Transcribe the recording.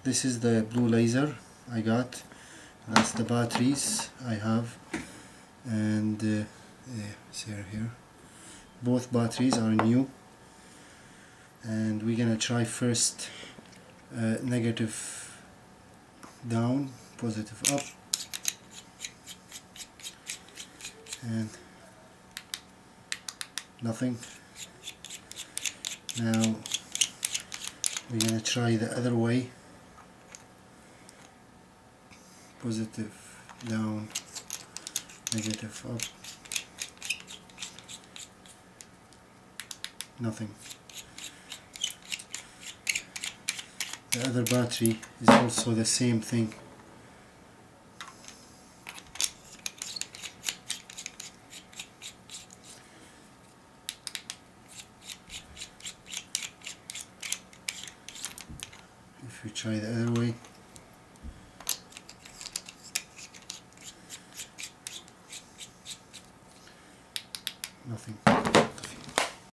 this is the blue laser I got. That's the batteries I have, and see here. Both batteries are new, and we're gonna try first negative down, positive up, and nothing. Now we're gonna try the other way, positive down, negative up, nothing. The other battery is also the same thing. If we try the other way, nothing.